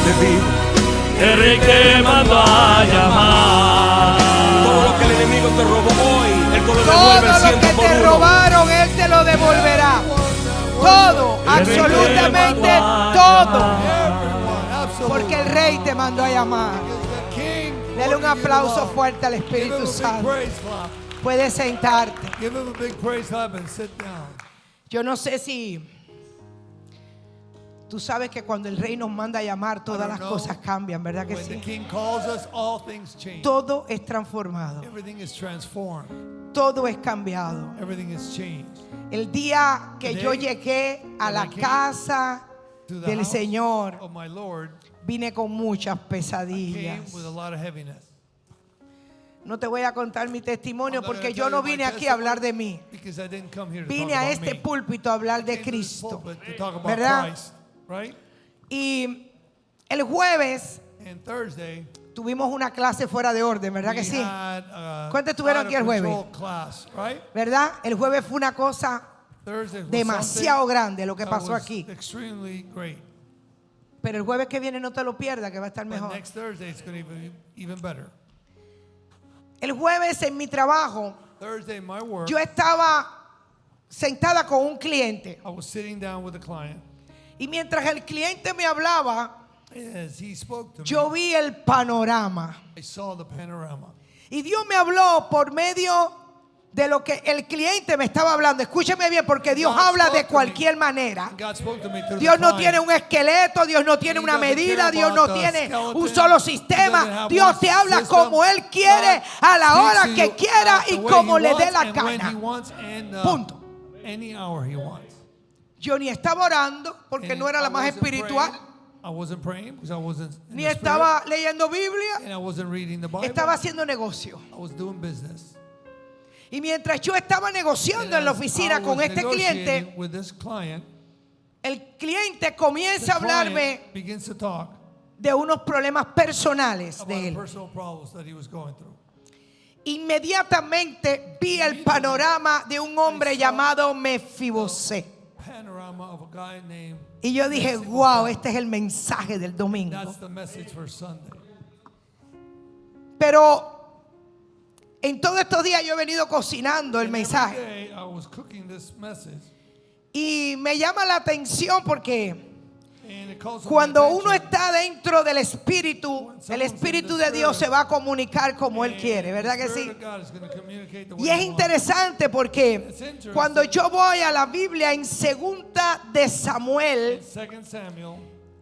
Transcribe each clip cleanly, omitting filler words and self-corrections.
de ti. El rey te mandó a llamar. Todo lo que el enemigo te robó hoy, Él te lo devuelve Todo lo ciento que por te uno. robaron, Él te lo devolverá. Todo, absolutamente todo. Porque el Rey te mandó a llamar. Dale un aplauso fuerte al Espíritu Santo. Puedes sentarte. Yo no sé si tú sabes que cuando el Rey nos manda a llamar, todas las cosas cambian, ¿verdad que sí? Todo es transformado. Todo es cambiado. El día que yo llegué a la casa del Señor, vine con muchas pesadillas. No te voy a contar mi testimonio porque yo no vine aquí a hablar de mí. Vine a este púlpito a hablar de Cristo, ¿verdad? Y el jueves tuvimos una clase fuera de orden, ¿verdad que sí? ¿Cuántos estuvieron aquí el jueves? ¿Verdad? El jueves fue una cosa demasiado grande lo que pasó aquí. Pero el jueves que viene no te lo pierdas, que va a estar mejor. El jueves en mi trabajo, yo estaba sentada con un cliente. Y mientras el cliente me hablaba, yo vi el panorama. Y Dios me habló por medio de lo que el cliente me estaba hablando. Escúcheme bien, porque Dios habla de cualquier manera. Dios no tiene un esqueleto, Dios no tiene una medida, Dios no tiene un solo sistema. Dios te habla como Él quiere, a la hora que quiera y como le dé la gana. Punto. Yo ni estaba orando porque no era la más espiritual. Ni estaba leyendo Biblia. Estaba haciendo negocio. Y mientras yo estaba negociando en la oficina con este cliente, el cliente comienza a hablarme de unos problemas personales de él. Inmediatamente vi el panorama de un hombre llamado Mefibosé. Y yo dije, wow, este es el mensaje del domingo. Pero en todos estos días yo he venido cocinando el mensaje. Y me llama la atención porque cuando uno está dentro del Espíritu, el Espíritu de Dios se va a comunicar como Él quiere, ¿verdad que sí? Y es interesante porque cuando yo voy a la Biblia en 2 de Samuel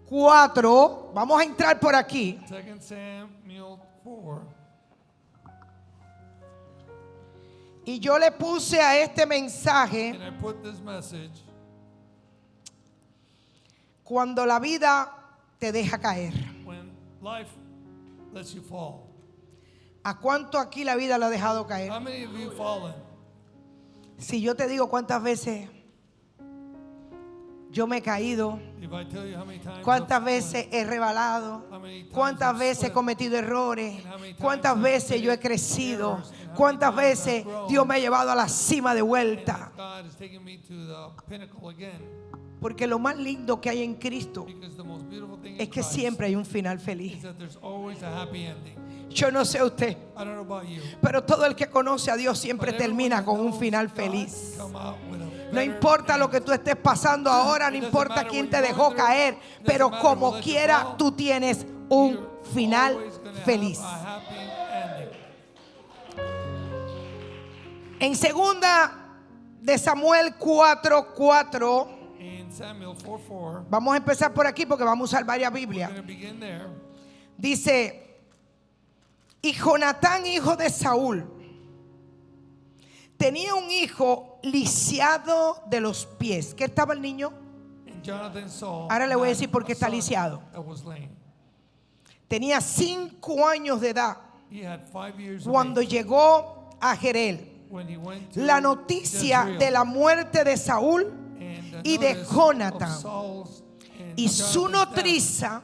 4, vamos a entrar por aquí. Y yo le puse a este mensaje: cuando la vida te deja caer. ¿A cuánto aquí la vida lo ha dejado caer? Si yo te digo cuántas veces yo me he caído, cuántas veces he rebalado, cuántas veces he cometido errores, cuántas veces yo he crecido, cuántas veces Dios me ha llevado a la cima de vuelta. Porque lo más lindo que hay en Cristo es que siempre hay un final feliz. Yo no sé usted, pero todo el que conoce a Dios siempre termina con un final feliz. No importa lo que tú estés pasando ahora, no importa quién te dejó caer, pero como quiera tú tienes un final feliz. En 2 de Samuel 4:4, vamos a empezar por aquí porque vamos a usar varias Biblias. Dice: y Jonatán, hijo de Saúl, tenía un hijo lisiado de los pies. ¿Qué estaba el niño? Ahora le voy a decir por qué está lisiado. Tenía 5 años de edad cuando llegó a Jerel la noticia de la muerte de Saúl y de Jonatán, y su nodriza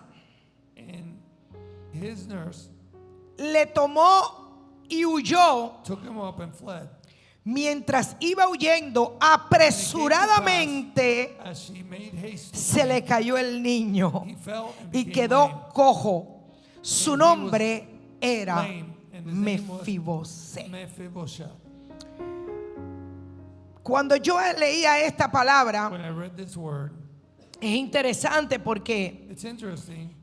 le tomó y huyó mientras iba huyendo apresuradamente, As she made haste, se le cayó el niño he fell and y became quedó cojo. Su nombre era lame, and his name was Mefibosé. Mephibosheth. Cuando yo leía esta palabra, When I read this word, es interesante porque it's interesting.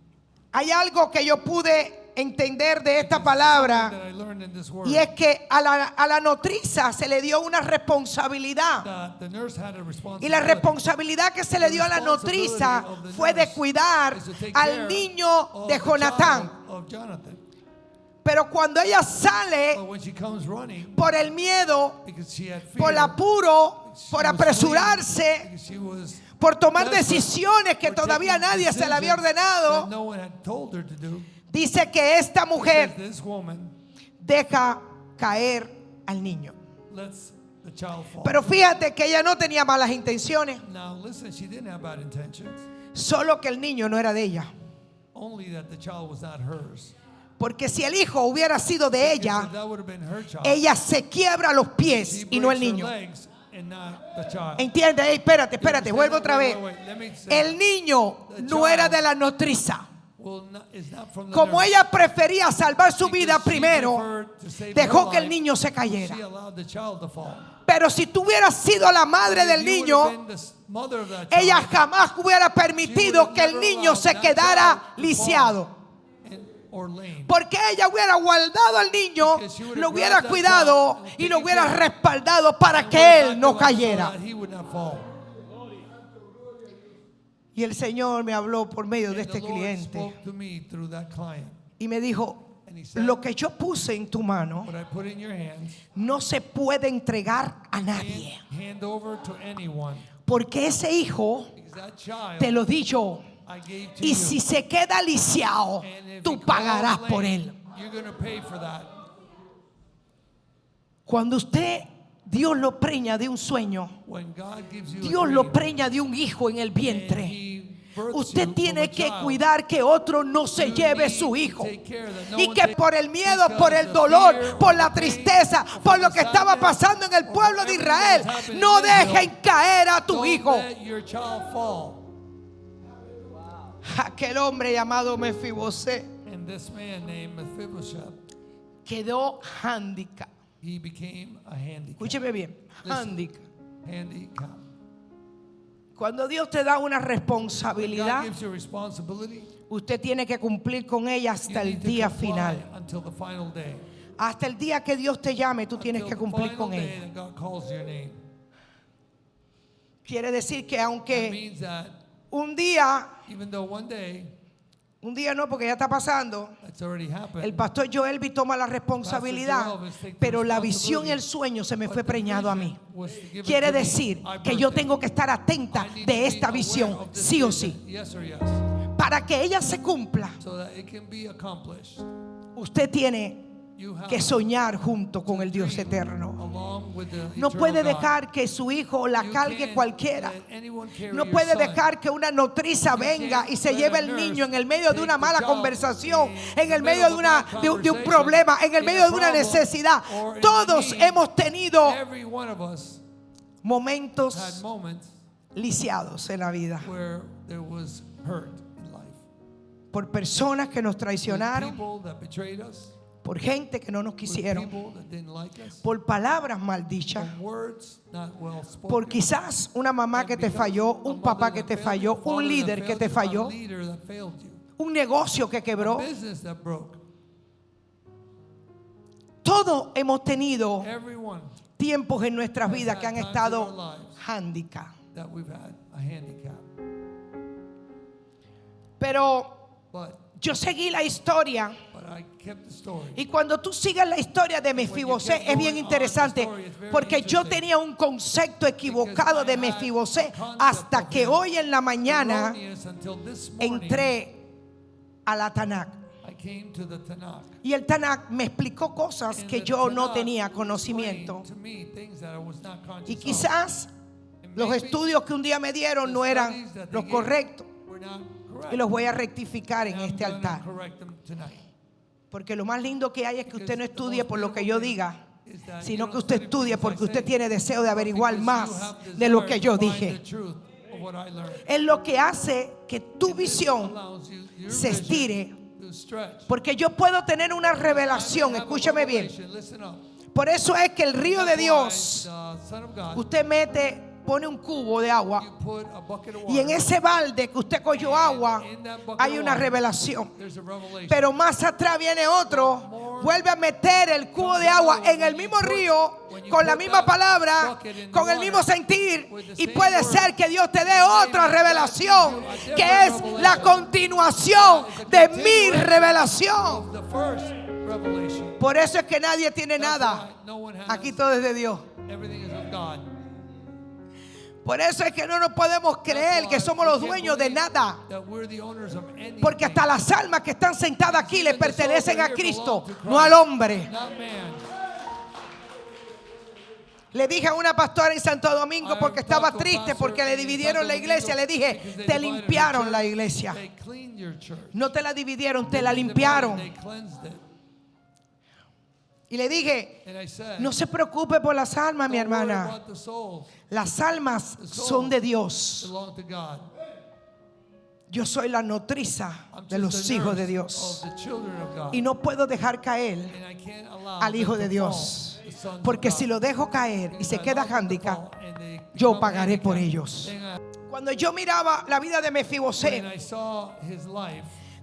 hay algo que yo pude entender de esta palabra, That I learned in this word. y es que a la nodriza se le dio una responsabilidad. The nurse had a Y responsibility. la responsabilidad que se le dio a la nodriza fue de cuidar al niño de Jonatán. Of Jonathan. Pero cuando ella sale But when she comes running, por el miedo, because she had fear, por el apuro, she por was apresurarse, fleeing, because she was por tomar desperate, decisiones que for todavía taking nadie se le había decisions ordenado, that no one had told her to do, dice que esta says mujer this woman deja caer al niño. lets the child fall. Pero fíjate que ella no tenía malas intenciones, Now listen, she didn't have bad intentions, solo que el niño no era de ella. only that the child was not hers. Porque si el hijo hubiera sido de Because ella, if that would have been her child, ella se quiebra los she pies y no el breaks her niño. legs and not the child. ¿Entiendes? Ey, espérate, You espérate, understand? vuelvo otra vez. Wait, let me say, El niño The no era child de la nodriza. is not from the Como nurse. ella prefería salvar su vida Because she primero, preferred to save dejó her que el life, niño se cayera. she allowed the child to fall. Pero si tú hubieras sido la madre If del you would niño, have been the mother of that child, ella jamás hubiera permitido would que el never niño allow se that quedara child to fall. lisiado. Or lame. Porque ella hubiera guardado al niño, Because she would have lo hubiera grabbed that cuidado child and y lo taken hubiera care of it. respaldado para And que would have él no backed him up so cayera. that he would not fall. Y el Señor me habló por medio de And este the Lord cliente spoke to me through that client. y me dijo, And he said, lo que yo puse en tu mano what I put in your hands, no se puede entregar a nadie. hand over to anyone. Porque ese hijo Because that child te lo di yo. I gave to Y you. si se queda lisiado, And if tú he pagarás falls por lame, él. you're going to pay for that. Cuando usted, Dios lo preña de un sueño, When God gives you Dios a lo dream, preña de un hijo en el and vientre, he births usted you tiene from a que child, cuidar que otro no se you lleve need su to hijo. take care that no Y one que takes- por el miedo, because por el the dolor, fear por or la the pain, tristeza, or por the lo que estaba sadness, pasando en el or pueblo de everything Israel, that's happening no in Israel, dejen caer a tu don't hijo. let your child fall. Aquel hombre llamado Mefibosé And this man named Mephibosheth, quedó handicap. he became a handicap. Escúcheme bien, Listen. handicap. Handicap. Cuando Dios te da una When God responsabilidad, gives you a responsibility, usted tiene que cumplir con ella hasta you el need to día comply final. until the final day. Hasta el día que Dios te llame, tú tienes Until que the cumplir final con day ella. that God calls your name. Quiere decir que That aunque means that un día no, porque ya está pasando, that's already happened. el pastor Joelby toma la responsabilidad, Pastor Joel is taking pero la responsibility, visión y el sueño se me but fue the preñado a vision mí. was given Quiere to me. decir I que yo birthed it. tengo que estar atenta I need to de be esta aware visión, of this sí o vision, sí. yes or yes, Para que ella se cumpla, so that it can be accomplished. usted tiene You have que soñar junto con el Dios dream eterno. along with the No eternal puede God. dejar que su hijo la You cargue can't cualquiera. let anyone carry No your puede son. dejar que una nodriza You venga can't y se let lleve a el nurse niño en el medio de take una the mala child conversación, in en el the medio middle de, of a bad de un conversation, problema, en el in medio a de una problem, necesidad. or in a Todos need. hemos tenido Every one of us had momentos moments lisiados en la vida where there was hurt in life. por personas que nos With traicionaron, people that betrayed us, por gente que no nos with quisieron, people that didn't like us, por palabras maldichas, from words not well spoken. por quizás una mamá que te falló, un papá que te falló, un líder que te falló, un negocio que quebró. Business that broke. Todos hemos tenido Everyone tiempos en nuestras vidas que han times in our estado lives handicap. that we've had a handicap. Pero But yo seguí la historia, I kept the story. y cuando tú sigas la historia de Mefibosé es bien interesante, porque yo tenía un concepto equivocado de Mefibosé hasta que hoy en la mañana Erroneous until this morning, entré a la Tanakh. I came to the Tanakh. Y el Tanakh me explicó cosas And que the yo no Tanakh tenía conocimiento. explained to me things that I was not conscious Y of. quizás los estudios que un día me dieron no eran los correctos. We're not correct. Y los voy a rectificar en And I'm este gonna altar. correct them tonight. Porque lo más lindo que hay es que usted no estudie por lo que yo diga, sino que usted estudie porque usted tiene deseo de averiguar más de lo que yo dije. Es lo que hace que tu visión se estire. Porque yo puedo tener una revelación, escúchame bien. Por eso es que el río de Dios, usted pone un cubo de agua y en ese balde que usted cogió agua hay una revelación. Pero más atrás viene otro, vuelve a meter el cubo de agua en el mismo río con la misma palabra, con el mismo sentir, y puede ser que Dios te dé otra revelación que es la continuación de mi revelación. Por eso es que nadie tiene nada. Aquí todo es de Dios. Por eso es que no nos podemos creer que somos los dueños de nada. Porque hasta las almas que están sentadas aquí le pertenecen a Cristo, no al hombre. Le dije a una pastora en Santo Domingo porque estaba triste porque le dividieron la iglesia. Le dije, te limpiaron la iglesia. No te la dividieron, te la limpiaron. Y le dije, no se preocupe por las almas, mi hermana. Las almas son de Dios. Yo soy la nodriza de los hijos de Dios. Y no puedo dejar caer al Hijo de Dios. Porque si lo dejo caer y se queda handicap, yo pagaré por ellos. Cuando yo miraba la vida de Mefibosé,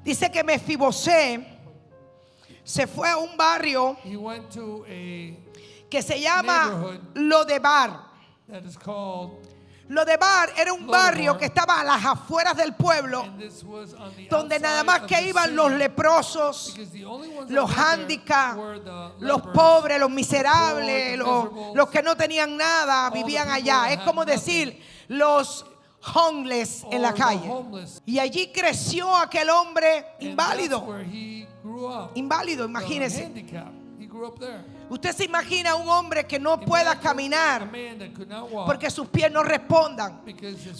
dice que Mefibosé se fue a un barrio que se llama Lodebar. Lodebar era un barrio que estaba a las afueras del pueblo, donde nada más que iban los leprosos, los handicaps, los pobres, los miserables, los que no tenían nada, vivían allá. Es como decir los homeless en la calle. Y allí creció aquel hombre inválido. Inválido, imagínese. Usted se imagina un hombre que no pueda caminar porque sus pies no respondan.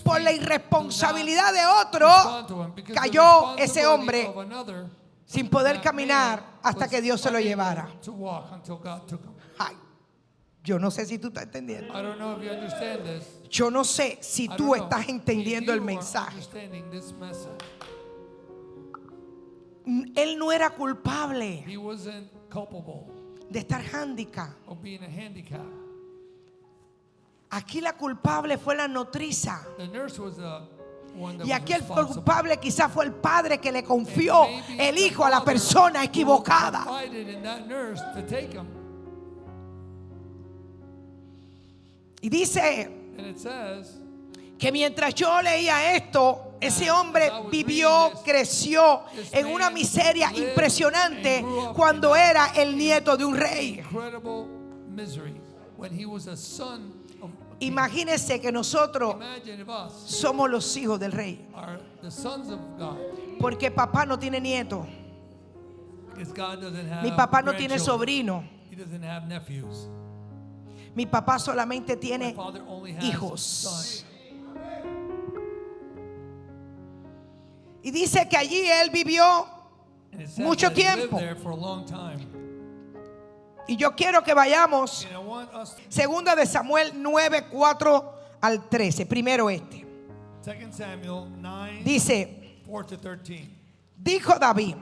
Por la irresponsabilidad de otro, cayó ese hombre sin poder caminar hasta que Dios se lo llevara. Ay, yo no sé si tú estás entendiendo. Yo no sé si tú estás entendiendo el mensaje. Él no era culpable de estar handicap. Aquí la culpable fue la nodriza. Y aquí el culpable quizás fue el padre que le confió el hijo a la persona equivocada. Y dice que mientras yo leía esto, ese hombre vivió, creció en una miseria impresionante cuando era el nieto de un rey. Imagínense que nosotros somos los hijos del rey, porque papá no tiene nieto, mi papá no tiene sobrino, mi papá solamente tiene hijos. Y dice que allí él vivió mucho tiempo. Y yo quiero que vayamos segunda de Samuel 9, 4 al 13. Primero este. Dice, dijo David,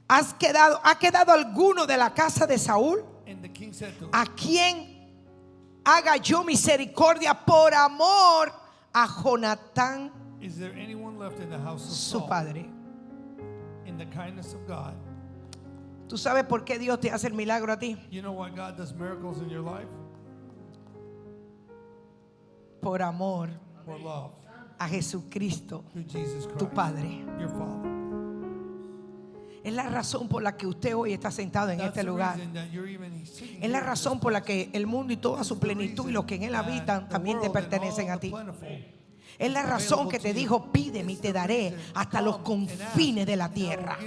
¿ha quedado alguno de la casa de Saúl a quien haga yo misericordia por amor a Jonatán, su padre? ¿Tú sabes por qué Dios te hace el milagro a ti? Por amor a Jesucristo, tu Padre. Es la razón por la que usted hoy está sentado en este lugar. Es la razón por la que el mundo y toda su plenitud y los que en él habitan también te pertenecen a ti. Es la razón que te dijo, pídeme y te daré hasta los confines de la tierra.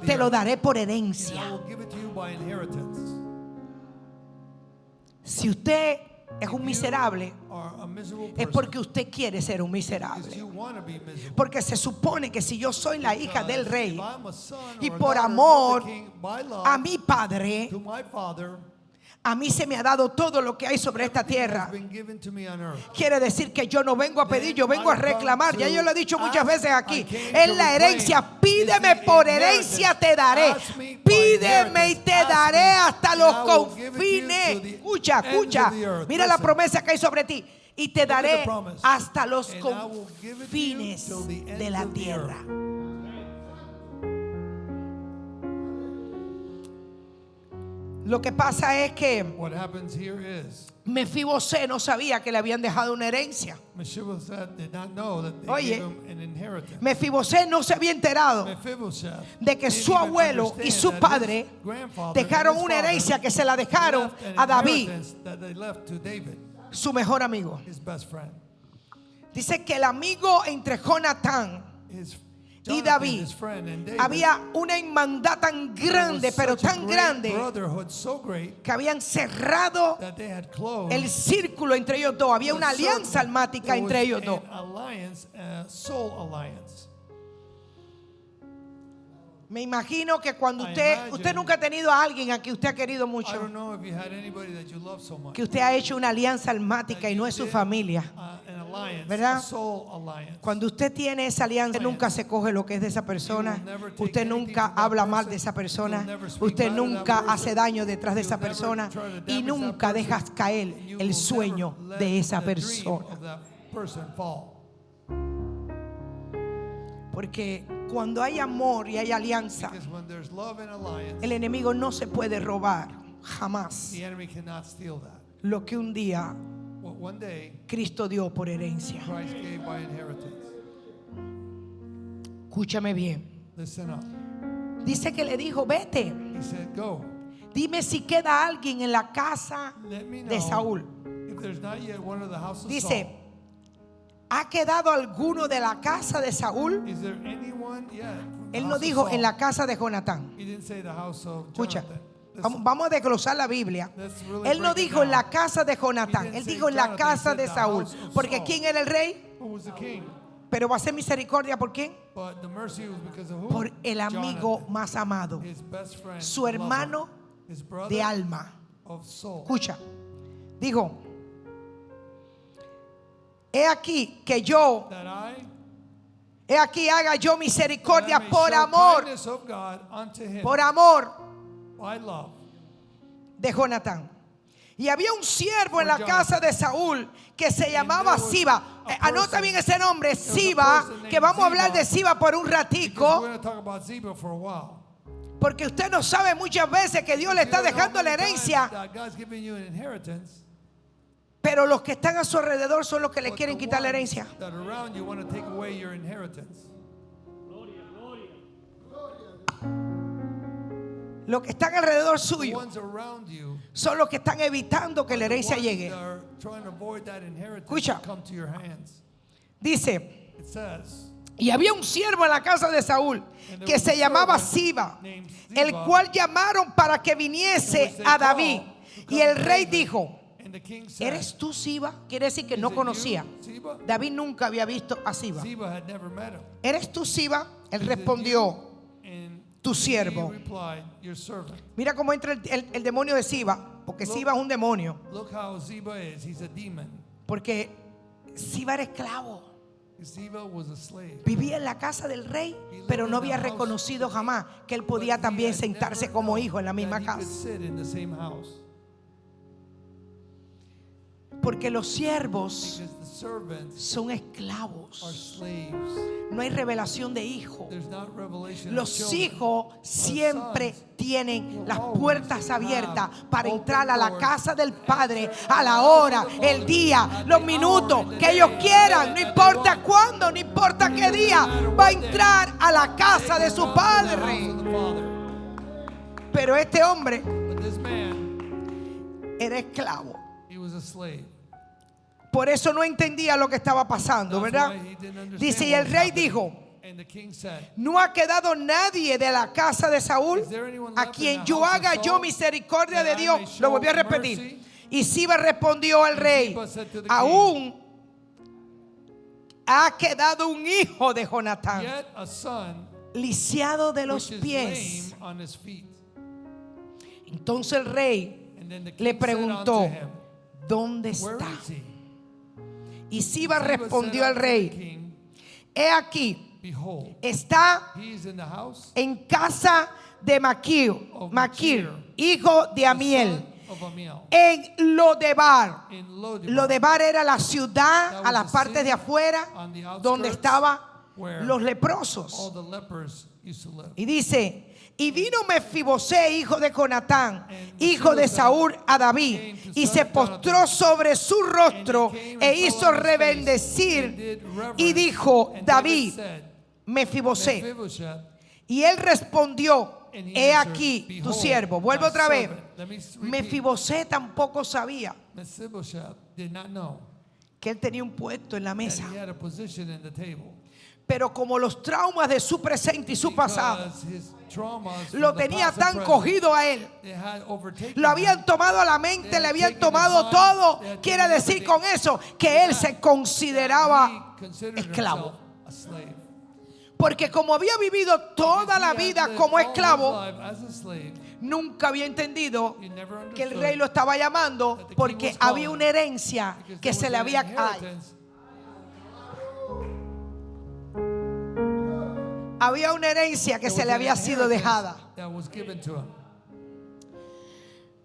Te lo daré por herencia. Si usted es un miserable, es porque usted quiere ser un miserable. Porque se supone que si yo soy la hija del rey y por amor a mi padre, a mí se me ha dado todo lo que hay sobre esta tierra. Quiere decir que yo no vengo a pedir, yo vengo a reclamar. Ya yo lo he dicho muchas veces aquí. Es la herencia. Pídeme, por herencia te daré. Pídeme y te daré hasta los confines. Escucha, escucha. Mira la promesa que hay sobre ti. Y te daré hasta los confines de la tierra. Lo que pasa es que Mefibosé no sabía que le habían dejado una herencia. Oye, Mefibosé no se había enterado de que su abuelo y su padre dejaron una herencia que se la dejaron a David, su mejor amigo. Dice que el amigo entre Jonatán y David había una hermandad tan grande, pero tan grande, que habían cerrado el círculo entre ellos dos. Había una alianza almática entre ellos dos. Me imagino que cuando usted nunca ha tenido a alguien a quien usted ha querido mucho, que usted ha hecho una alianza almática y no es su familia, ¿verdad? Cuando usted tiene esa alianza, nunca se coge lo que es de esa persona. Usted nunca habla mal de esa persona. Usted nunca hace daño detrás de esa persona. Y nunca dejas caer el sueño de esa persona. Porque cuando hay amor y hay alianza, el enemigo no se puede robar jamás lo que un día Cristo dio por herencia. Escúchame bien. Dice que le dijo: vete, dime si queda alguien en la casa de Saúl. Dice: ¿ha quedado alguno de la casa de Saúl? Él no dijo en la casa de Jonatán. Escucha, vamos a desglosar la Biblia. Él no dijo en la casa de Jonatán, él dijo en la casa de Saúl. Porque ¿quién era el rey? Pero va a ser misericordia ¿por quién? Por el amigo más amado, su hermano de alma. Escucha, dijo: he aquí que yo, he aquí haga yo misericordia por amor de Jonatán. Y había un siervo en la casa de Saúl que se llamaba Siba. Anota bien ese nombre, Siba, que vamos a hablar de Siba por un ratico. Porque usted no sabe muchas veces que Dios le está dejando la herencia, pero los que están a su alrededor son los que le quieren quitar la herencia. Los que están alrededor suyo son los que están evitando que la herencia llegue. Escucha, dice: y había un siervo en la casa de Saúl que se llamaba Siba, el cual llamaron para que viniese a David. Y el rey dijo: ¿eres tú Siba? Quiere decir que no conocía. David nunca había visto a Siba. ¿Eres tú Siba? Él respondió: tu siervo. Mira cómo entra el demonio de Siba, porque Siba es un demonio. Porque Siba era esclavo. Vivía en la casa del rey, pero no había reconocido jamás que él podía también sentarse como hijo en la misma casa. Porque los siervos son esclavos. No hay revelación de hijo. Los hijos siempre tienen las puertas abiertas para entrar a la casa del Padre a la hora, el día, los minutos que ellos quieran. No importa cuándo, no importa qué día, va a entrar a la casa de su Padre. Pero este hombre era esclavo. Por eso no entendía lo que estaba pasando, ¿verdad? Dice: y el rey dijo: ¿no ha quedado nadie de la casa de Saúl a quien yo haga yo misericordia de Dios? Lo volví a repetir. Y Siba respondió al rey: Ziba said to the king, aún ha quedado un hijo de Jonatán, yet a son lisiado de los which is pies. lame on his feet. Entonces el rey And then the le king said preguntó: unto him, ¿dónde where está? is he? Y Siba Ziba respondió said al unto the rey: king, he aquí, behold, está he is in the house, en casa de Maquir, hijo de the Amiel, son of Amiel, en Lodebar. in Lodebar. Lodebar era la ciudad That a was las the partes city de afuera on the outskirts donde estaban where los all leprosos. the lepers used to live. Y dice: y vino Mefibosé, hijo de Jonatán, And hijo de Mephibosheth Saúl, a David, came to y son se of postró Jonathan. sobre su rostro And he came e and hizo fell on his face, and rebendecir. did reverence. Y dijo And David: David said, Mefibosé. Mephibosheth, Y él respondió: and he he answered, aquí tu behold, siervo. Vuelvo thy otra vez. servant. Let me repeat. Mefibosé tampoco sabía Mephibosheth did not know que él tenía un puesto en la that mesa. he had a position in the table. Pero como los traumas de su presente y su pasado Because his traumas lo from the tenía past and tan present, cogido a él, they had overtaken lo him. habían tomado a la mente, They le had habían taken tomado his mind, todo. they had Quiere taken decir everything. con eso que él se That consideraba he considered esclavo. himself a slave. Porque como había vivido toda Because la he had vida lived como all his esclavo, life as a slave, nunca había entendido he never que el understood rey lo estaba llamando that the king porque was calling había una herencia because que there se was le an había inheritance. había una herencia que There se was le an había sido inheritance dejada. that was given to him.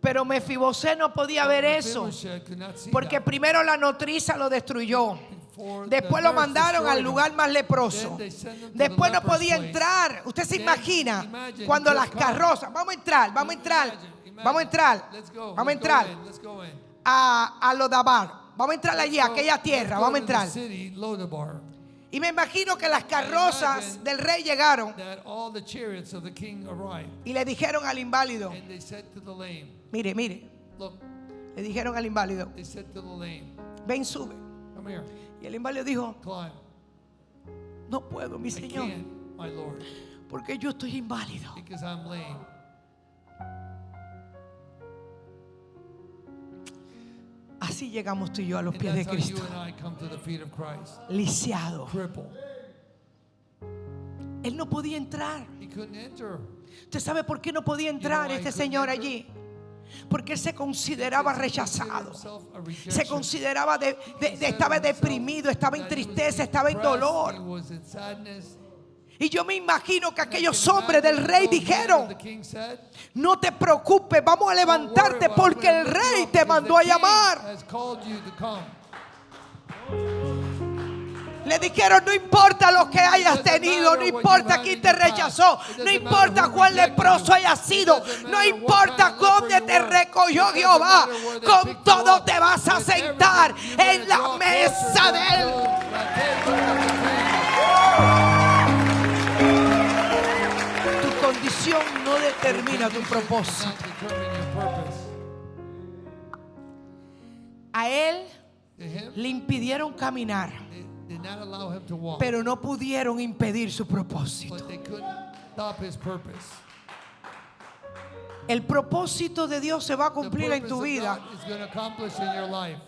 Pero Mefibosé no podía ver eso, Mephibosheth could not see porque that. primero la nodriza lo destruyó. Before Después the lo nurse mandaron al destroyed him. lugar más leproso. Then they sent him to Después the no podía leper's entrar. Usted se Then imagina imagine cuando he las just come. carrozas, vamos a entrar, vamos a entrar, Imagine. vamos a entrar, Let's go. vamos a Let's go entrar in. Let's go in. a Lodabar. Vamos a entrar allí, a Let's go- aquella let's tierra, go vamos a to the entrar. city, Lodebar, Y me imagino que las carrozas imagine del rey llegaron that all the chariots of the king arrived. y le dijeron al inválido: And they said to the lame, mire, mire, look, le dijeron al inválido: they said to the lame, ven, sube. come here, Y el inválido dijo: climb. no puedo, mi I señor, can't, my Lord, porque yo estoy inválido. because I'm lame. Así llegamos tú y yo a los And pies de that's how you Cristo, and I come to the feet of Christ. lisiado. Crippled. Él no podía entrar. He couldn't enter. ¿Usted sabe por qué no podía entrar why he este couldn't señor enter? allí? Porque él se consideraba Because he considered rechazado. himself a rejection. Se consideraba estaba Considered deprimido, himself estaba en that he was tristeza, estaba en depressed, dolor. he was in sadness. Y yo me imagino que I can aquellos hombres del imagine rey those men dijeron: of the king said, no te preocupes, vamos a "Don't worry levantarte about it, porque we're el gonna lift rey you up te because mandó a the king llamar. has called you to come." Le dijeron: no importa lo que hayas tenido, no importa quién te rechazó, no importa cuán leproso hayas sido, no importa dónde te recogió Jehová, con todo te vas a sentar en la mesa de él. Tu condición no determina tu propósito. A él le impidieron caminar, Did not allow him to walk, pero no pudieron impedir su propósito. but they couldn't stop his purpose. El propósito de Dios se va a The cumplir en purpose tu of vida. God is going to accomplish in your life.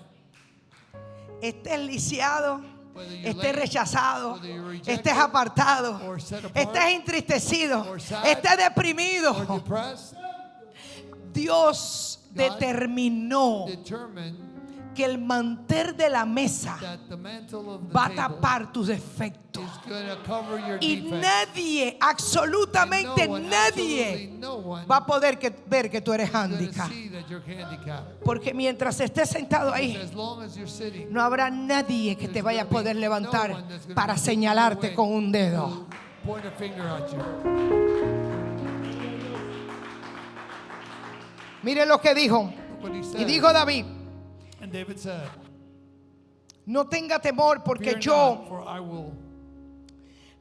Estés lisiado, Whether you're estés lame, rechazado, whether you're rejected, estés apartado, or set apart, estés entristecido, or sad, estés or deprimido. depressed. Dios God determinó Determine que el mantel de la mesa that the mantle of the va a table tapar tus defectos. is going to cover your Y defects. nadie, And absolutamente no one, nadie, absolutely no one va a poder ver que tú eres is going to handicap. see that you're handicapped. Porque mientras estés sentado ahí, Because as long as you're sitting, no habrá nadie que te vaya a poder levantar no one that's gonna para be taking señalarte away con un dedo. to point a finger at you. Mire lo que dijo. Look what he said. Y dijo David: And David said, no tenga temor, porque "Fear yo not, for I will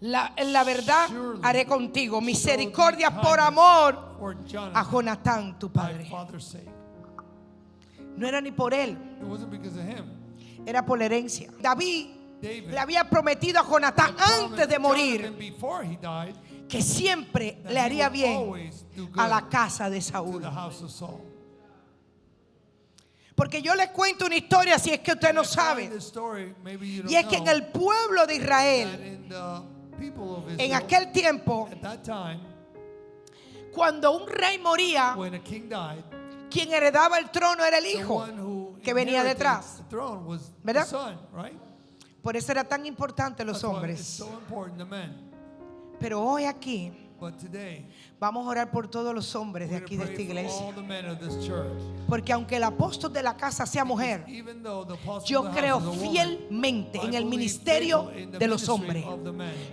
la verdad surely haré contigo show thee misericordia por kindness amor for a Jonathan, Jonatán tu thy padre. father's sake." No era ni por él, It wasn't because of him. era por la herencia. David David le había prometido a Jonatán had antes de promised morir Jonathan before he died que siempre that le he haría would bien always do a la good casa de to Saúl. the house of Saul. Porque yo les cuento una historia si es que usted no sabe. Y es que en el pueblo de Israel, en aquel tiempo, cuando un rey moría, quien heredaba el trono era el hijo que venía detrás, ¿verdad? Por eso era tan importante los hombres. Pero hoy aquí vamos a orar por todos los hombres de aquí de esta iglesia. Porque aunque el apóstol de la casa sea mujer, yo creo fielmente en el ministerio de los hombres.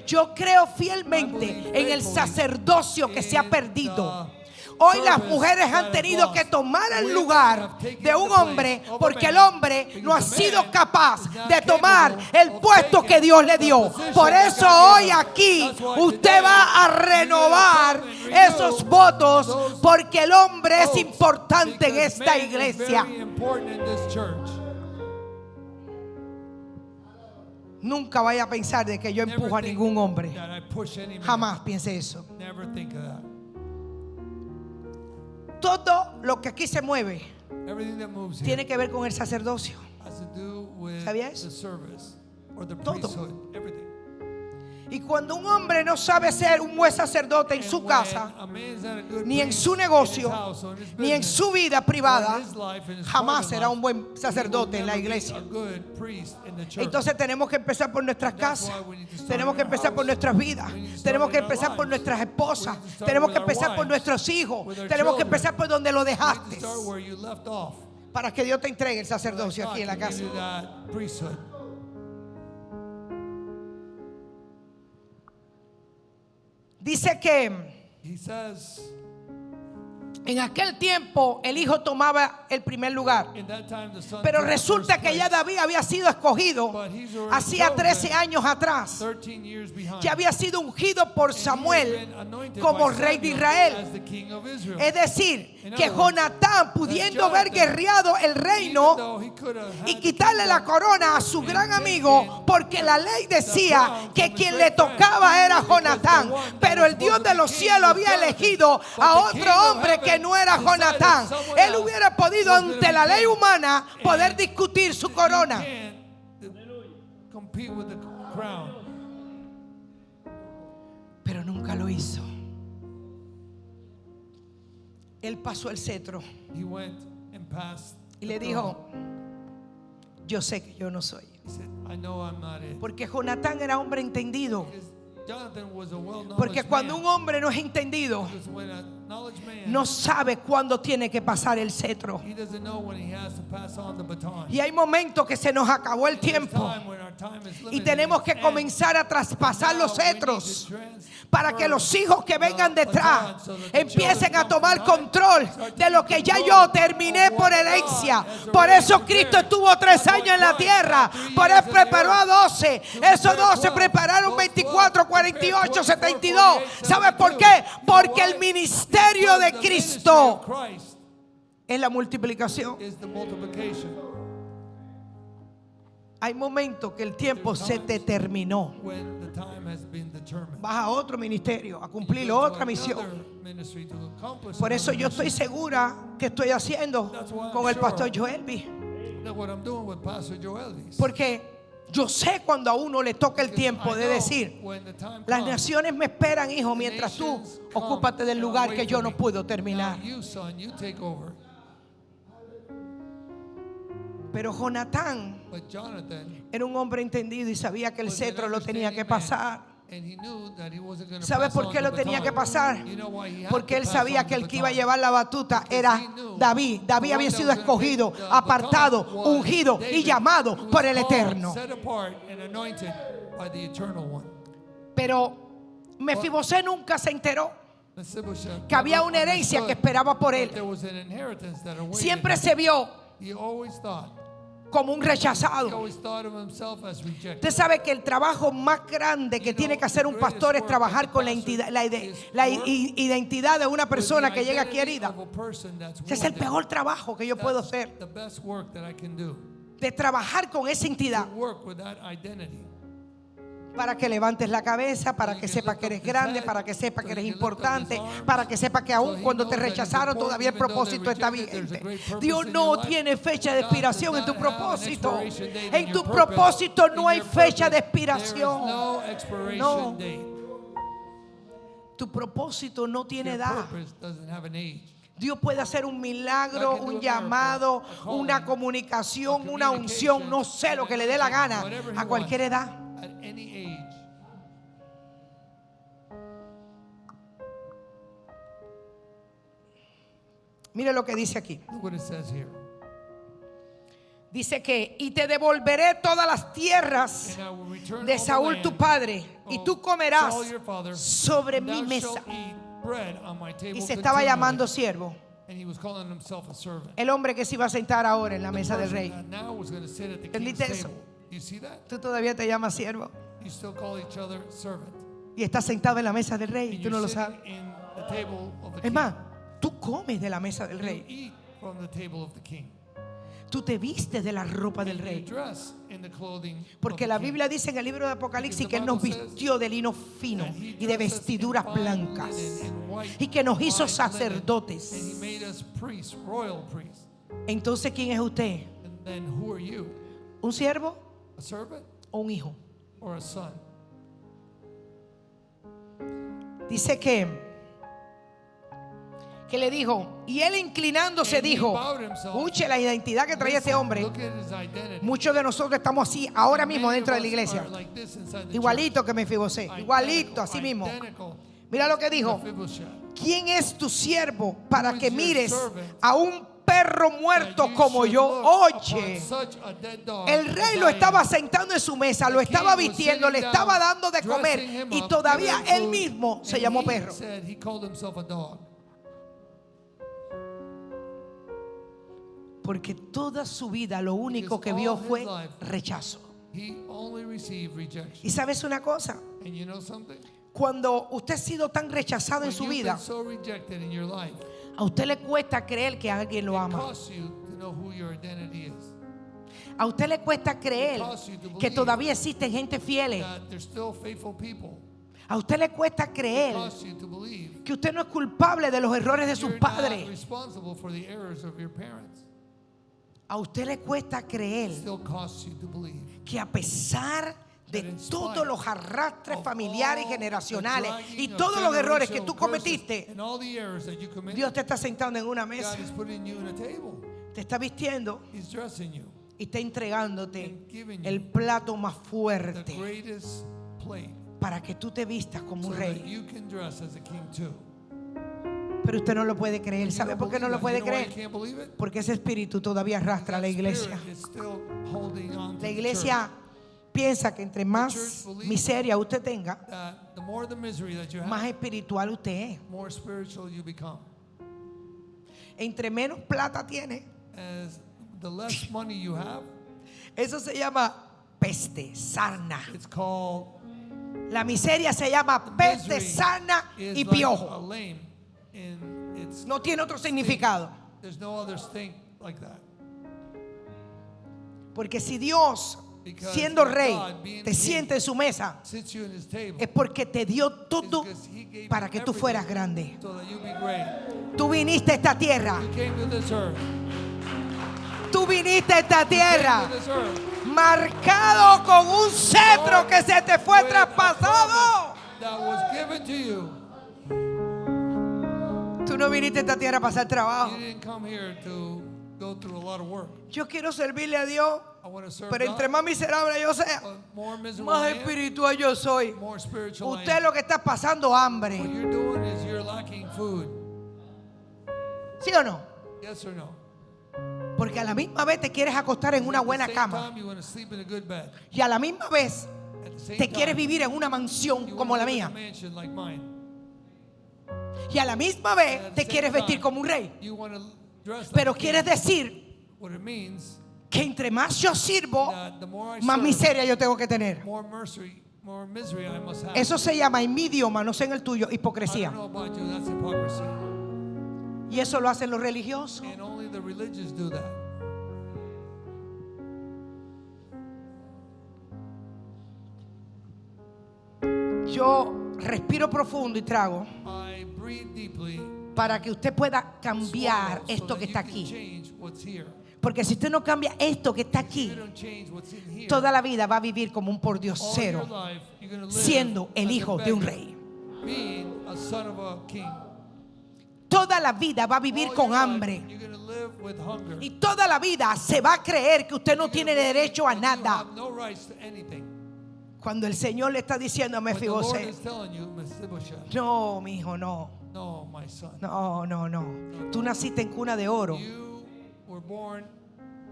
Yo creo fielmente en el sacerdocio que se ha perdido. Hoy las mujeres han tenido que tomar el lugar de un hombre porque el hombre no ha sido capaz de tomar el puesto que Dios le dio. Por eso hoy aquí usted va a renovar esos votos porque el hombre es importante en esta iglesia. Nunca vaya a pensar de que yo empujo a ningún hombre. Jamás piense eso. Todo lo que aquí se mueve tiene que ver con el sacerdocio. ¿Sabía eso? Todo. Y cuando un hombre no sabe ser un buen sacerdote en su casa, ni en su negocio, ni en su vida privada, jamás será un buen sacerdote en la iglesia. Entonces tenemos que empezar por nuestras casas, tenemos que empezar por nuestras vidas, tenemos que empezar por nuestras esposas, tenemos que empezar por nuestros hijos, tenemos que empezar por donde lo dejaste, para que Dios te entregue el sacerdocio aquí en la casa. Dice que en aquel tiempo el hijo tomaba el primer lugar. Pero resulta que ya David había sido escogido hacía 13 años atrás. Ya había sido ungido por Samuel como rey de Israel. Es decir, que Jonatán, pudiendo haber guerreado el reino y quitarle la corona a su gran amigo, porque la ley decía que quien le tocaba era Jonatán, pero el Dios de los cielos había elegido a otro hombre que no era Jonatán. Él hubiera podido ante la ley humana poder discutir su corona, pero nunca lo hizo. Él pasó el cetro y le dijo: yo sé que yo no soy. Porque Jonatán era hombre entendido. Porque cuando un hombre no es entendido, no sabe cuándo tiene que pasar el cetro. Y hay momentos que se nos acabó el tiempo y tenemos que comenzar a traspasar los cetros para que los hijos que vengan detrás empiecen a tomar control de lo que ya yo terminé por herencia. Por eso Cristo estuvo 3 años en la tierra. Por eso preparó a 12. Esos 12 prepararon 24, 48, 72. ¿Sabes por qué? Porque el ministerio de Cristo es la multiplicación. Hay momentos que el tiempo se te terminó. Vas a otro ministerio a cumplir otra misión. Por eso yo estoy segura que estoy haciendo con el pastor Joelby. Porque yo sé cuando a uno le toca el tiempo de decir: las naciones me esperan, hijo, mientras tú ocúpate del lugar que yo no puedo terminar. Pero Jonatán era un hombre entendido y sabía que el cetro lo tenía que pasar. ¿Sabes por qué lo tenía que pasar? Porque él sabía que el que iba a llevar la batuta era David. David había sido escogido, apartado, ungido y llamado por el Eterno. Pero Mefibosé nunca se enteró que había una herencia que esperaba por él. Siempre se vio como un rechazado. Usted sabe que el trabajo más grande que tiene que hacer un pastor es trabajar con la identidad de una persona que llega aquí herida. Ese es el peor trabajo que yo puedo hacer, de trabajar con esa identidad. Para que levantes la cabeza, para que sepa que eres grande, para que sepa que eres importante, para que sepa que aún cuando te rechazaron todavía el propósito está vigente. Dios no tiene fecha de expiración en tu propósito. En tu propósito no hay fecha de expiración. No. Tu propósito no tiene edad. Dios puede hacer un milagro, un llamado, una comunicación, una unción, no sé, lo que le dé la gana a cualquier edad. Mire lo que dice aquí. Dice que y te devolveré todas las tierras de Saúl tu padre y tú comerás sobre mi mesa. Y se estaba llamando siervo. El hombre que se iba a sentar ahora en la mesa del rey. ¿Entendiste eso? Tú todavía te llamas siervo y estás sentado en la mesa del rey y tú no lo sabes. Es más, tú comes de la mesa del rey. Tú te vistes de la ropa del rey. Porque la Biblia dice en el libro de Apocalipsis que Él nos vistió de lino fino y de vestiduras blancas y que nos hizo sacerdotes. Entonces, ¿quién es usted? ¿Un siervo o un hijo? Dice que le dijo, y él inclinándose dijo, escuche la identidad que traía este hombre. Muchos de nosotros estamos así ahora mismo dentro de la iglesia, igualito que Mefibosé, igualito, así mismo. Mira lo que dijo: ¿quién es tu siervo para que mires a un perro muerto como yo? Oye, el rey lo estaba sentando en su mesa, lo estaba vistiendo, le estaba dando de comer y todavía él mismo se llamó perro. Porque toda su vida lo único que vio fue rechazo. Y sabes una cosa, cuando usted ha sido tan rechazado en su vida, a usted le cuesta creer que alguien lo ama. A usted le cuesta creer que todavía existen gente fiel. A usted le cuesta creer que usted no es culpable de los errores de sus padres. A usted le cuesta creer que a pesar de todos los arrastres familiares y generacionales y todos los errores que tú cometiste, Dios te está sentando en una mesa, te está vistiendo y está entregándote el plato más fuerte para que tú te vistas como un rey. Pero usted no lo puede creer. ¿Sabe por qué no lo puede creer? Porque ese espíritu todavía arrastra a la iglesia. La iglesia piensa que entre más miseria usted tenga, más espiritual usted es. Entre menos plata tiene, eso se llama peste, sarna. La miseria se llama peste, sarna y piojo. No tiene otro significado. Porque si Dios, siendo rey, te sienta en su mesa, es porque te dio todo para que tú fueras grande. Tú viniste a esta tierra. Tú viniste a esta tierra marcado con un cetro que se te fue traspasado. Tú no viniste a esta tierra a pasar trabajo. Yo quiero servirle a Dios, pero entre más miserable yo sea, más espiritual yo soy. Usted lo que está pasando hambre. ¿Sí o no? Porque a la misma vez te quieres acostar en una buena cama y a la misma vez te quieres vivir en una mansión como la mía. Y a la misma vez te quieres vestir como un rey. Pero quieres decir que entre más yo sirvo, más miseria yo tengo que tener. Eso se llama en mi idioma, no sé en el tuyo, hipocresía. Y eso lo hacen los religiosos. Yo respiro profundo y trago I breathe deeply para que usted pueda cambiar swallow, so esto that que you está can aquí. change what's here. Porque si usted no cambia esto que está If aquí, you don't change what's in here, toda la vida va a vivir como un all your pordiosero, life, you're gonna live siendo el as a hijo de un beggar, rey. being a son of a king. Toda la vida va a vivir All con your life, hambre. you're gonna live with hunger. Y toda la vida se va a creer que usted no tiene derecho a And you nada. have no rights to anything. Cuando el Señor le está diciendo a When the Lord Mefiboset, is telling you, Mephibosheth, no, mi hijo, no. no, my son. No, no, no. Tú naciste en cuna de oro You were born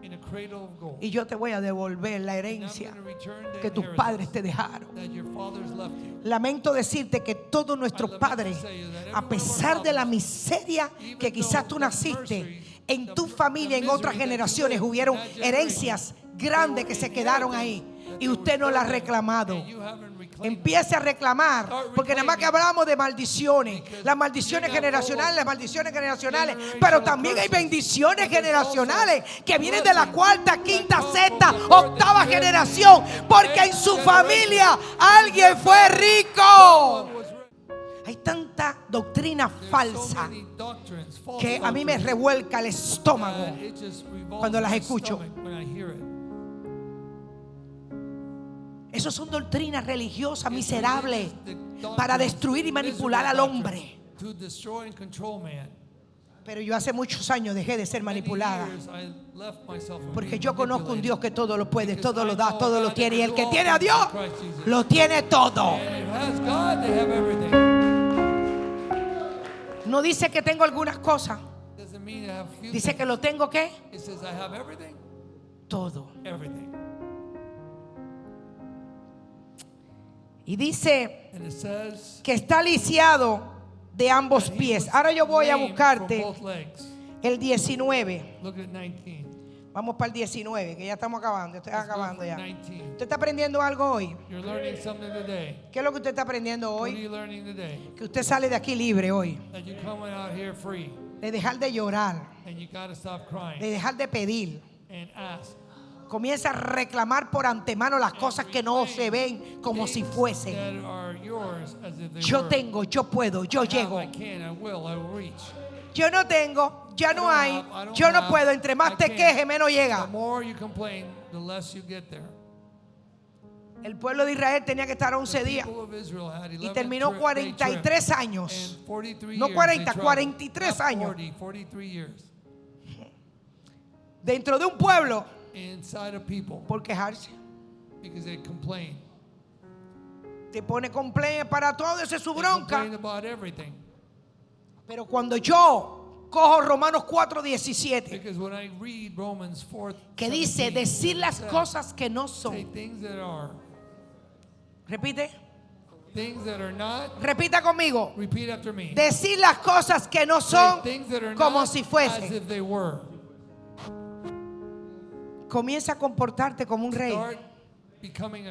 in a cradle of gold. y yo te voy a devolver la And I'm herencia gonna return the que tus inheritance padres te dejaron. that your fathers left you. Lamento decirte que todos nuestros padres, a pesar de la miseria que quizás tú naciste, en tu familia, en otras generaciones, hubieron herencias grandes que se quedaron ahí y usted no las ha reclamado. And you haven't reclaimed Empiece a reclamar, porque nada más que hablamos de maldiciones, las maldiciones generacionales, pero también hay bendiciones generacionales que vienen de la cuarta, quinta, sexta, octava generación, porque en su familia alguien fue rico. Hay tanta doctrina falsa que a mí me revuelca el estómago cuando las escucho. Esos son doctrinas religiosas miserables para destruir y manipular al hombre. Pero yo hace muchos años dejé de ser manipulada, porque yo conozco un Dios que todo lo puede, todo lo da, todo lo tiene, y el que tiene a Dios lo tiene todo. No dice que tengo algunas cosas, dice que lo tengo, ¿qué? Todo. Y dice que está lisiado de ambos pies. Ahora yo voy a buscarte el 19. Vamos para el 19, que ya estamos acabando. Estoy acabando ya. ¿Usted está aprendiendo algo hoy? ¿Qué es lo que usted está aprendiendo hoy? Que usted sale de aquí libre hoy. De dejar de llorar. De dejar de pedir. Comienza a reclamar por antemano las cosas que no se ven como si fuesen. Yo tengo, yo puedo, yo llego. Yo no tengo, ya no hay, yo no puedo. Entre más te quejes, menos llega. El pueblo de Israel tenía que estar 11 días y terminó 43 años. No 40, 43 años. Dentro de un pueblo por quejarse. Te pone complaint para todo, esa es su bronca. Pero cuando yo cojo Romanos 4:17, que dice decir las cosas que no son. Repite. Repita conmigo. Decir las cosas que no son como si fuesen. Comienza a comportarte como un rey.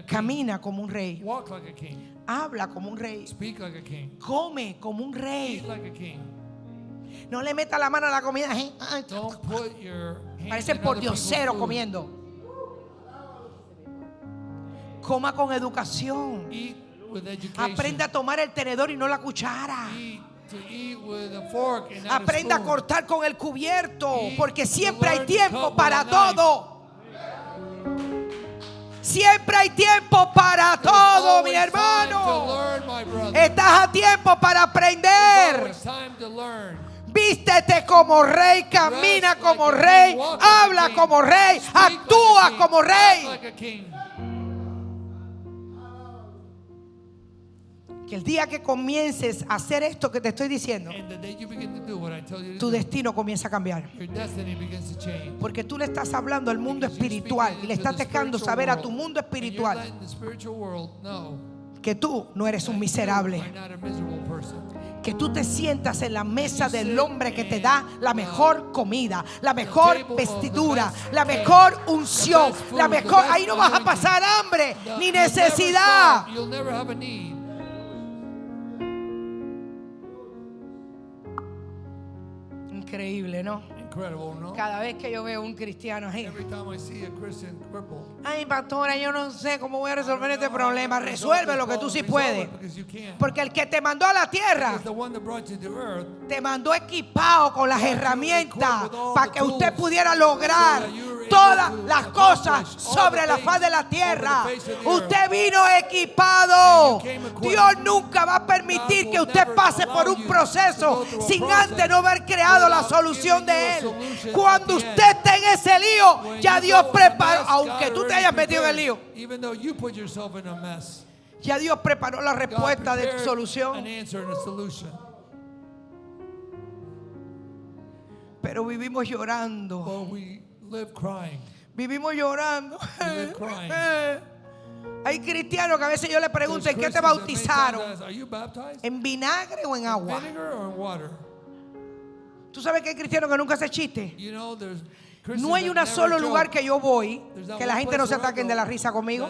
Camina como un rey. Habla como un rey. Come como un rey. No le meta la mano a la comida. Parece pordiosero comiendo. Coma con educación. Aprenda a tomar el tenedor y no la cuchara. Aprenda a cortar con el cubierto, porque siempre hay tiempo para todo. Siempre hay tiempo para todo, mi hermano. Estás a tiempo para aprender. Vístete como rey, camina como rey, habla como rey, actúa como rey. Que el día que comiences a hacer esto que te estoy diciendo, tu destino comienza a cambiar. Porque tú le estás hablando al mundo espiritual y le estás dejando saber a tu mundo espiritual que tú no eres un miserable. Que tú te sientas en la mesa del hombre que te da la mejor comida, la mejor vestidura, la mejor unción, la mejor. Ahí no vas a pasar hambre ni necesidad. Increíble, ¿no? incredible, no? Cada vez que yo veo un cristiano así. Every time I see a Christian crippled. Ay, pastora, yo no sé cómo voy a resolver este problema. Resuelve lo que tú sí puedes. Porque el que te mandó a la tierra te mandó equipado con las herramientas para que usted pudiera lograr todas las cosas sobre la faz de la tierra. Usted vino equipado. Dios nunca va a permitir que usted pase por un proceso sin antes no haber creado la solución de él. Cuando usted esté en ese lío, ya Dios preparó, aunque tú te hayas metido en el lío, ya Dios preparó la respuesta de tu solución. Pero vivimos llorando. Vivimos llorando. Hay cristianos que a veces yo le pregunto: ¿en qué te bautizaron? ¿En vinagre o en agua? ¿Tú sabes que hay cristianos que nunca hacen chiste? No hay un solo lugar que yo voy que la gente no se ataquen de la risa conmigo.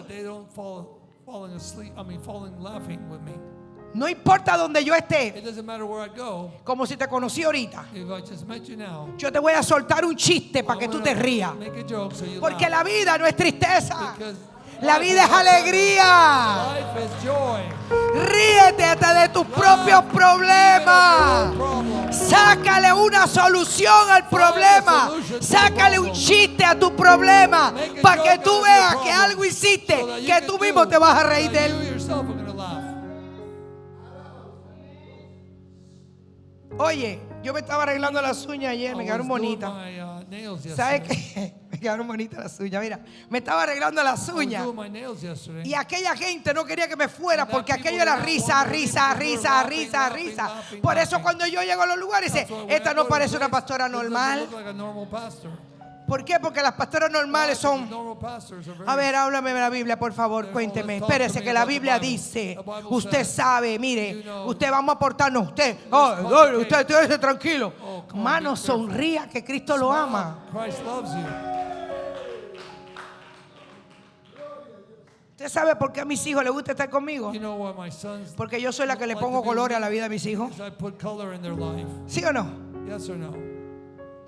No importa donde yo esté, como si te conocí ahorita, yo te voy a soltar un chiste para que tú te rías. Porque la vida no es tristeza, la vida es alegría. Ríete hasta de tus propios problemas. Sácale una solución al problema. Sácale un chiste a tu problema para que tú veas que algo hiciste, que tú mismo te vas a reír de él. Oye, yo me estaba arreglando las uñas ayer, me quedaron bonitas. ¿Sabes qué? Me quedaron bonitas las uñas. Mira, me estaba arreglando las uñas. Y aquella gente no quería que me fuera porque aquello era risa, risa, risa, risa, risa. Por eso cuando yo llego a los lugares, dice: esta no parece una pastora normal. ¿Por qué? Porque las pastoras normales son... A ver, háblame de la Biblia, por favor, cuénteme. Espérese que la Biblia dice, usted sabe, mire, usted vamos a aportarnos, usted esté tranquilo. Mano, sonría que Cristo lo ama. ¿Usted sabe por qué a mis hijos les gusta estar conmigo? Porque yo soy la que le pongo color a la vida de mis hijos. ¿Sí o no?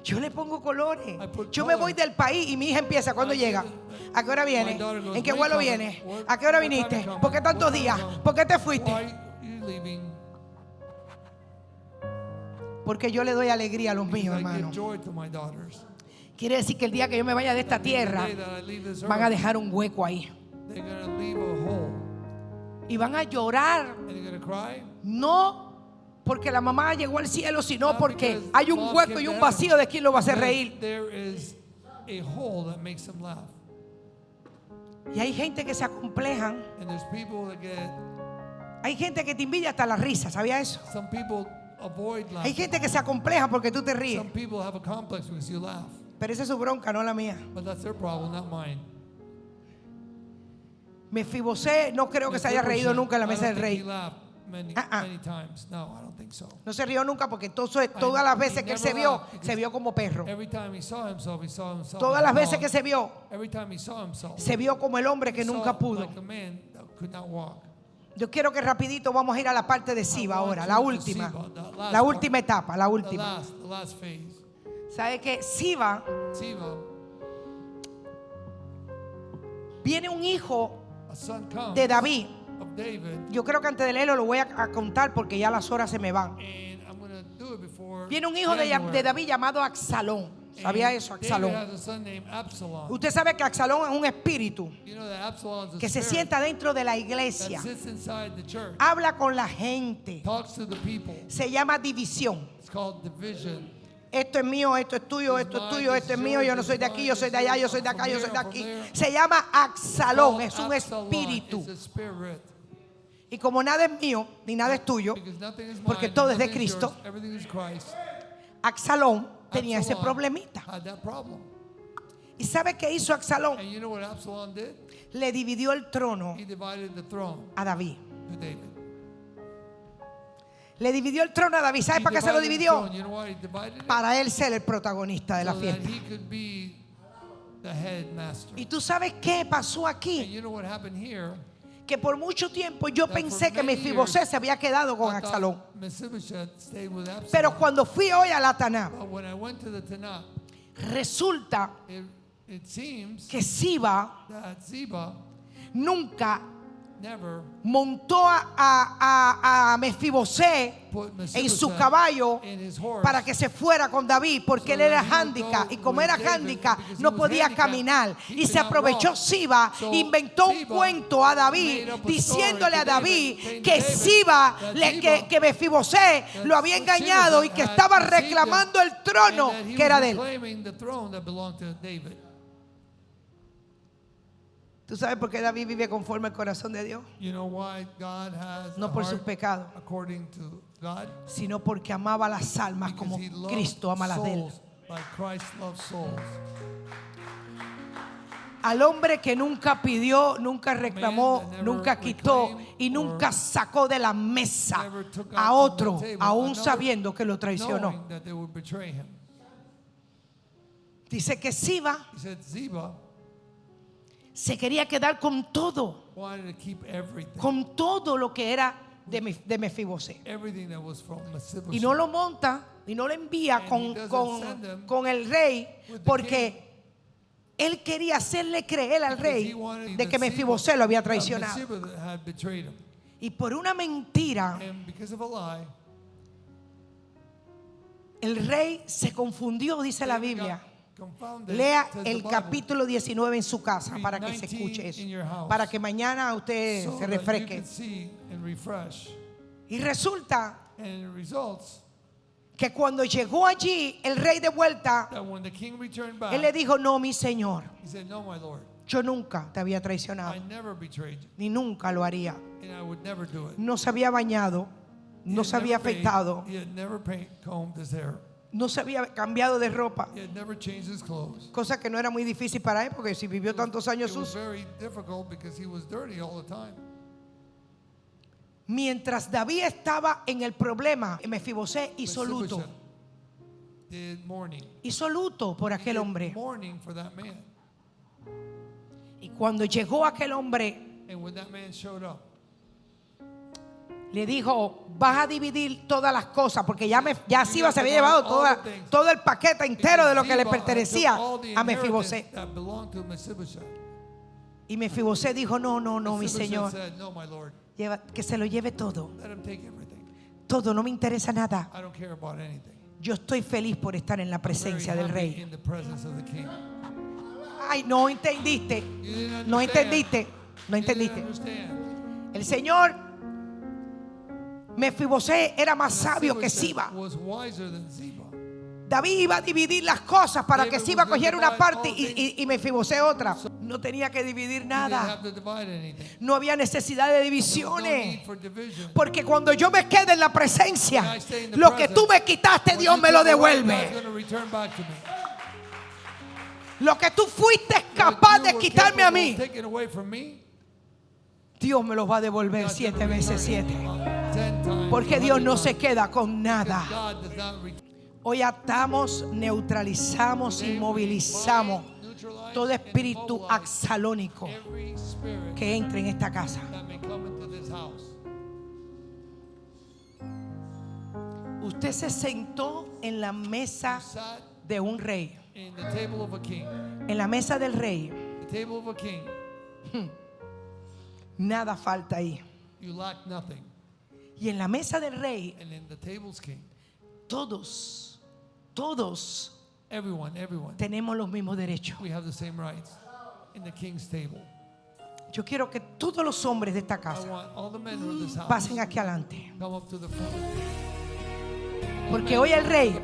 Yo le pongo colores. Yo me voy del país y mi hija empieza: ¿cuándo llega? ¿A qué hora viene? ¿En qué vuelo viene? ¿A qué hora viniste? ¿Por qué tantos días? ¿Por qué te fuiste? Porque yo le doy alegría a los míos, hermano. Quiere decir que el día que yo me vaya de esta tierra, van a dejar un hueco ahí. Y van a llorar. No porque la mamá llegó al cielo, sino porque hay un hueco y un vacío de quien lo va a hacer reír. Y hay gente que se acomplejan. Hay gente que te envidia hasta la risa, ¿sabía eso? Hay gente que se acompleja porque tú te ríes. Pero esa es su bronca, no la mía. Mefibosé no creo que se haya reído nunca en la mesa del rey. No se rió nunca porque entonces todas las veces que él se vio como perro. Todas las veces que se vio como el hombre que nunca pudo. Yo quiero que rapidito vamos a ir a la parte de Siba ahora, la última etapa, la última. ¿Sabe qué? Siba, viene un hijo de David. Yo creo que antes de leerlo lo voy a contar porque ya las horas se me van. Viene un hijo de David llamado Absalón. ¿Sabía eso? Absalón. Usted sabe que Absalón es un espíritu que se sienta dentro de la iglesia. Habla con la gente. Se llama división. Esto es mío, esto es tuyo, esto es tuyo, esto es mío. Yo no soy de aquí, yo soy de allá, yo soy de acá, yo soy de aquí. Se llama Absalón. Es un espíritu. Y como nada es mío ni nada es tuyo, porque todo es de Cristo, Absalón tenía ese problemita. ¿Y sabe qué hizo Absalón? Le dividió el trono a David. Le dividió el trono a David. ¿Sabe para qué se lo dividió? Para él ser el protagonista de la fiesta. ¿Y tú sabes qué pasó aquí? que por mucho tiempo yo pensé que Mefibosé se había quedado con Absalón. Pero cuando fui hoy a la Taná, resulta que Siba nunca montó a Mefibosé en su caballo para que se fuera con David, porque él era handicap, y como era handicap no podía caminar, y se aprovechó Siba, inventó un cuento a David diciéndole a David que Siba, que Mefibosé lo había engañado y que estaba reclamando el trono que era de él. ¿Tú sabes por qué David vive conforme al corazón de Dios? No por sus pecados, sino porque amaba las almas como Cristo ama las de él. Al hombre que nunca pidió, nunca reclamó, nunca quitó y nunca sacó de la mesa a otro, aún sabiendo que lo traicionó. Dice que Siba se quería quedar con todo lo que era de Mefibosé, y no lo monta y no lo envía con el rey, porque él quería hacerle creer al rey de que Mefibosé lo había traicionado, y por una mentira el rey se confundió, dice la Biblia. Lea el capítulo 19 en su casa para que se escuche eso, para que mañana usted se refresque. Y resulta que cuando llegó allí el rey de vuelta, él le dijo: no, mi señor, yo nunca te había traicionado, ni nunca lo haría. No se había bañado, no se había afeitado, no se había cambiado de ropa, cosa que no era muy difícil para él, porque si vivió tantos años sucio. Mientras David estaba en el problema, Mefibosé hizo luto. Hizo luto por aquel hombre. Y cuando llegó aquel hombre, le dijo: vas a dividir todas las cosas, porque ya Siba se había llevado todo el paquete entero de lo que le pertenecía a Mefibosé. Y Mefibosé dijo: no, mi señor, que se lo lleve todo. Todo, no me interesa nada. Yo estoy feliz por estar en la presencia del rey. Ay, no entendiste. El Señor, Mefibosé era más sabio que Siba. David iba a dividir las cosas para que Siba cogiera una parte y Mefibosé otra. No tenía que dividir nada. No había necesidad de divisiones, porque cuando yo me quede en la presencia, lo que tú me quitaste, Dios me lo devuelve. Lo que tú fuiste capaz de quitarme a mí, Dios me los va a devolver 7 veces 7. Porque Dios no se queda con nada. Hoy atamos, neutralizamos, inmovilizamos todo espíritu absalónico que entre en esta casa. Usted se sentó en la mesa de un rey. En la mesa del rey. Nada falta ahí. Y en la mesa del rey, todos tenemos los mismos derechos. Yo quiero que todos los hombres de esta casa pasen aquí adelante, porque hoy el rey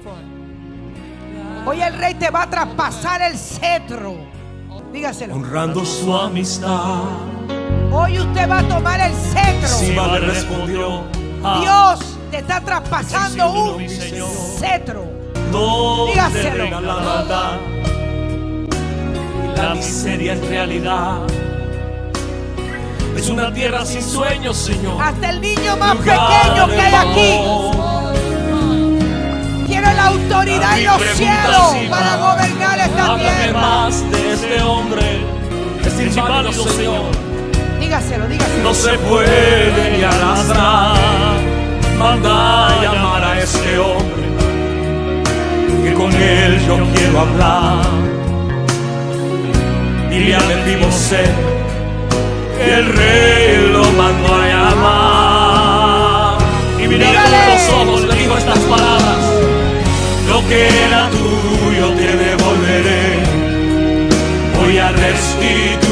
te va a traspasar el cetro. Dígaselo. Honrando su amistad, hoy usted va a tomar el cetro. Siba le respondió: Dios te está traspasando un cetro. Dígaselo. La maldad y la miseria es realidad. Es una tierra sin sueños, Señor. Hasta el niño más pequeño que hay aquí tiene la autoridad y los cielos para gobernar esta tierra. Más de este hombre es inválido, Señor. Dígaselo. No se puede ni arrastrar. Manda a llamar a este hombre, que con él yo quiero hablar. Dile al vivo ser que el rey lo mandó a llamar. Y mirándole a los ojos le dijo estas palabras: lo que era tuyo te devolveré, voy a restituir.